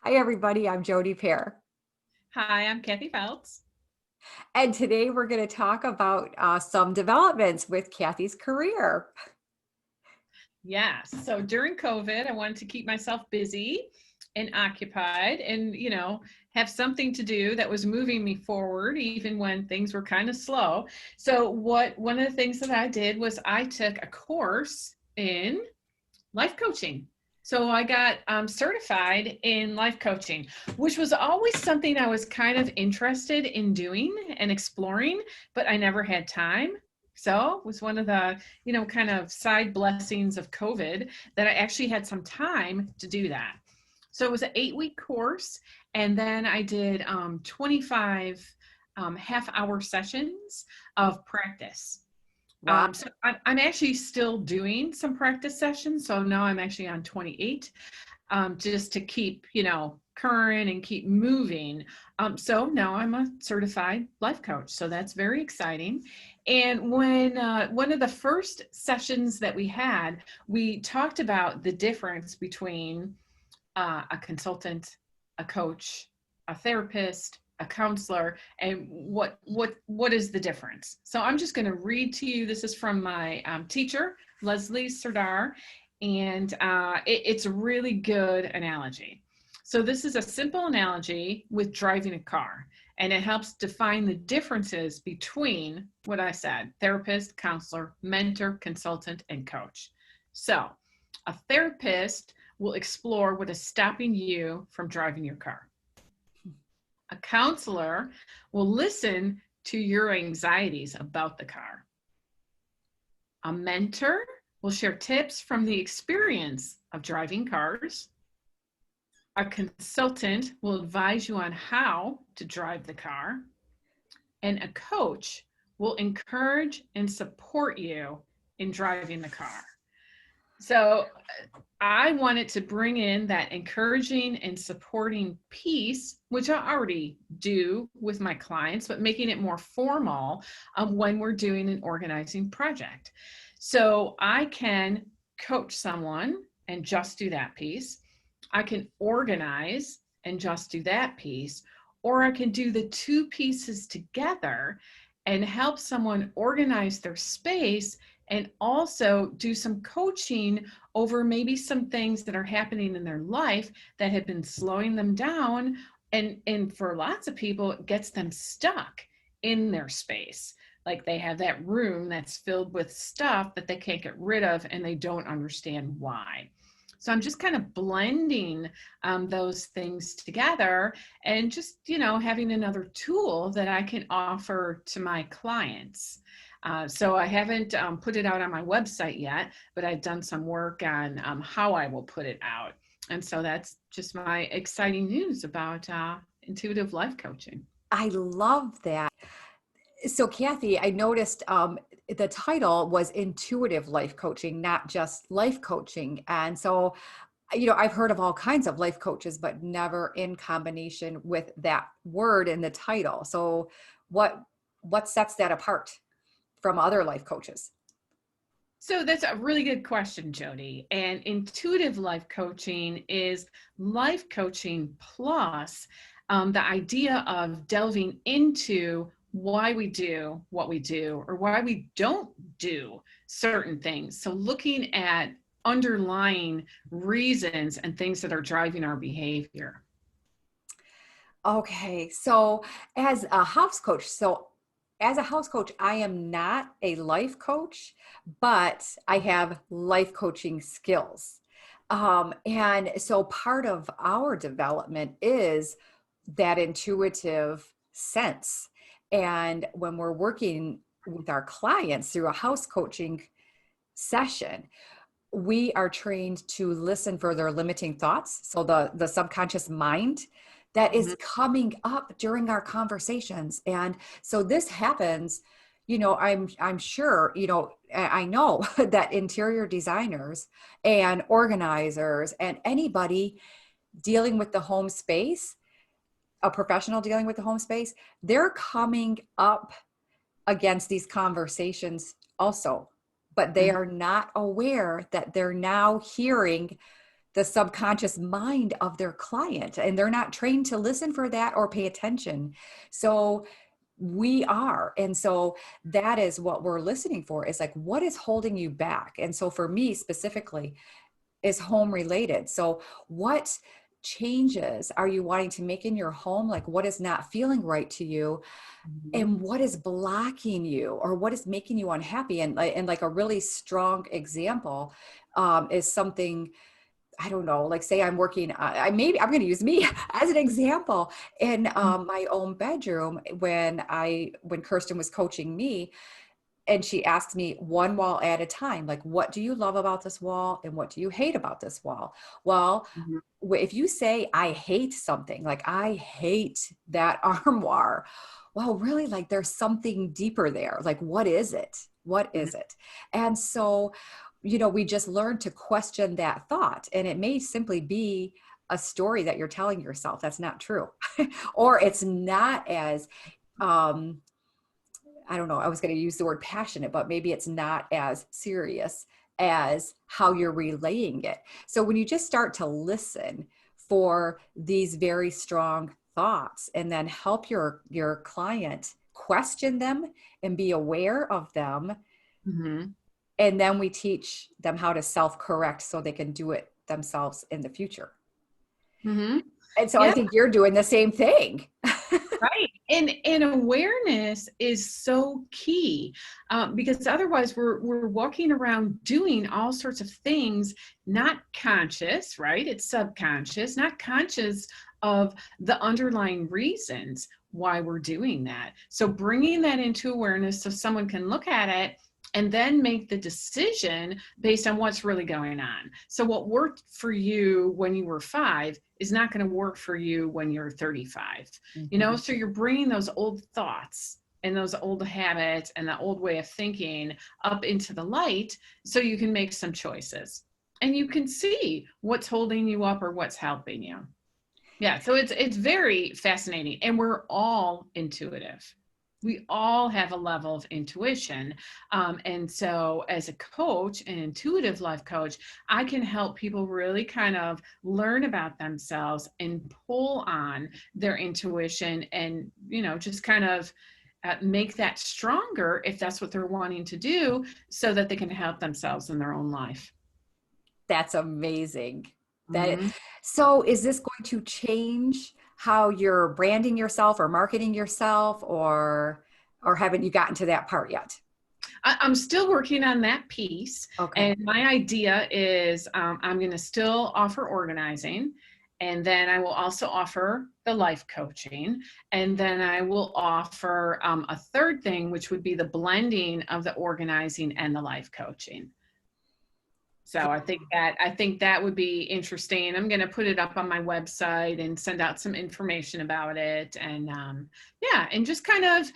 Hi, everybody. I'm Jody Pear. Hi, I'm Kathy Feltz. And today we're going to talk about some developments with Kathy's career. Yes. So during COVID, I wanted to keep myself busy and occupied and, have something to do that was moving me forward, even when things were kind of slow. So, one of the things that I did was I took a course in life coaching. So I got certified in life coaching, which was always something I was kind of interested in doing and exploring, but I never had time. So it was one of the, kind of side blessings of COVID that I actually had some time to do that. So it was an 8-week course. And then I did 25 half-hour sessions of practice. Wow. So I'm actually still doing some practice sessions. So now I'm actually on 28, just to keep, current and keep moving. So now I'm a certified life coach. So that's very exciting. And when one of the first sessions that we had, we talked about the difference between a consultant, a coach, a therapist, a counselor, and what is the difference. So I'm just going to read to you. This is from my teacher, Leslie Serdar, and it's a really good analogy. So this is a simple analogy with driving a car, and it helps define the differences between what I said: therapist, counselor, mentor, consultant, and coach. So a therapist will explore what is stopping you from driving your car. A counselor will listen to your anxieties about the car. A mentor will share tips from the experience of driving cars. A consultant will advise you on how to drive the car. And a coach will encourage and support you in driving the car. So I wanted to bring in that encouraging and supporting piece, which I already do with my clients, but making it more formal when we're doing an organizing project. So I can coach someone and just do that piece. I can organize and just do that piece, or I can do the two pieces together and help someone organize their space and also do some coaching over maybe some things that are happening in their life that have been slowing them down. And for lots of people, it gets them stuck in their space. Like they have that room that's filled with stuff that they can't get rid of and they don't understand why. So I'm just kind of blending those things together and just, having another tool that I can offer to my clients. So I haven't put it out on my website yet, but I've done some work on how I will put it out. And so that's just my exciting news about intuitive life coaching. I love that. So, Kathy, I noticed the title was intuitive life coaching, not just life coaching. And so, I've heard of all kinds of life coaches, but never in combination with that word in the title. So, what what sets that apart from other life coaches? So that's a really good question, Jody. And intuitive life coaching is life coaching plus the idea of delving into why we do what we do or why we don't do certain things. So looking at underlying reasons and things that are driving our behavior. Okay, so as a house coach, as a house coach, I am not a life coach, but I have life coaching skills. And so part of our development is that intuitive sense. And when we're working with our clients through a house coaching session, we are trained to listen for their limiting thoughts. So the subconscious mind that is Mhm. coming up during our conversations. And so this happens, I'm sure, I know that interior designers and organizers and anybody dealing with the home space, a professional dealing with the home space, they're coming up against these conversations also, but they Mhm. are not aware that they're now hearing the subconscious mind of their client, and they're not trained to listen for that or pay attention. So we are. And so that is what we're listening for, is like, what is holding you back? And so for me specifically, is home related. So what changes are you wanting to make in your home? Like, what is not feeling right to you? Mhm. And what is blocking you, or what is making you unhappy? And like a really strong example is something, I don't know, like say I'm working, I'm going to use me as an example in my own bedroom when Kirsten was coaching me, and she asked me one wall at a time, like, what do you love about this wall? And what do you hate about this wall? Well, Mhm. if you say, I hate something, like I hate that armoire, well, really, like there's something deeper there. Like, what is it? What is it? And so, we just learned to question that thought. And it may simply be a story that you're telling yourself that's not true, or it's not as, I don't know, I was going to use the word passionate, but maybe it's not as serious as how you're relaying it. So when you just start to listen for these very strong thoughts, and then help your client question them and be aware of them, Mhm. and then we teach them how to self-correct so they can do it themselves in the future. Mhm. And so I Yeah. think you're doing the same thing. Right. And awareness is so key, because otherwise we're walking around doing all sorts of things, not conscious, right? It's subconscious, not conscious of the underlying reasons why we're doing that. So bringing that into awareness so someone can look at it and then make the decision based on what's really going on. So what worked for you when you were 5 is not going to work for you when you're 35. Mhm. So you're bringing those old thoughts and those old habits and the old way of thinking up into the light so you can make some choices and you can see what's holding you up or what's helping you. Yeah, so it's very fascinating, and we're all intuitive. We all have a level of intuition, and so as a coach, an intuitive life coach, I can help people really kind of learn about themselves and pull on their intuition, and just kind of make that stronger if that's what they're wanting to do, so that they can help themselves in their own life. That's amazing. That Mhm. so is this going to change how you're branding yourself or marketing yourself, or haven't you gotten to that part yet? I'm still working on that piece. Okay. And my idea is I'm going to still offer organizing. And then I will also offer the life coaching. And then I will offer a third thing, which would be the blending of the organizing and the life coaching. So I think that would be interesting. I'm going to put it up on my website and send out some information about it, and yeah, and just kind of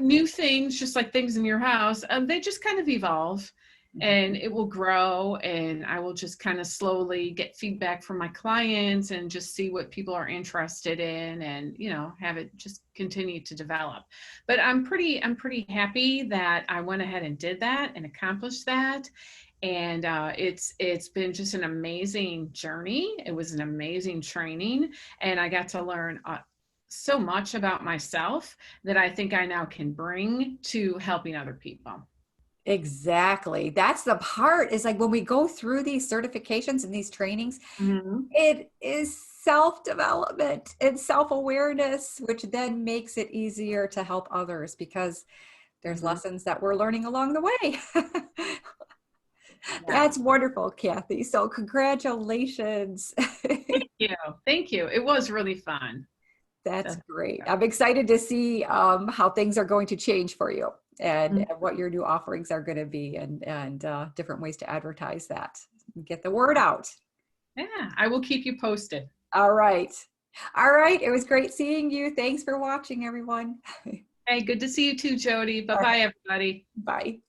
new things, just like things in your house. They just kind of evolve, Mhm. and it will grow, and I will just kind of slowly get feedback from my clients and just see what people are interested in, and have it just continue to develop. But I'm pretty happy that I went ahead and did that and accomplished that, and it's been just an amazing journey. It was an amazing training, and I got to learn so much about myself that I think I now can bring to helping other people. Exactly. That's the part, is like when we go through these certifications and these trainings, Mhm. it is self-development and self-awareness, which then makes it easier to help others because there's Mhm. lessons that we're learning along the way. Yeah. That's wonderful, Kathy. So congratulations. Thank you. Thank you. It was really fun. That's So, great. I'm excited to see how things are going to change for you, mhm. and what your new offerings are going to be, and different ways to advertise that. Get the word out. Yeah, I will keep you posted. All right. All right. It was great seeing you. Thanks for watching, everyone. Hey, good to see you too, Jody. Bye All bye, right. everybody. Bye.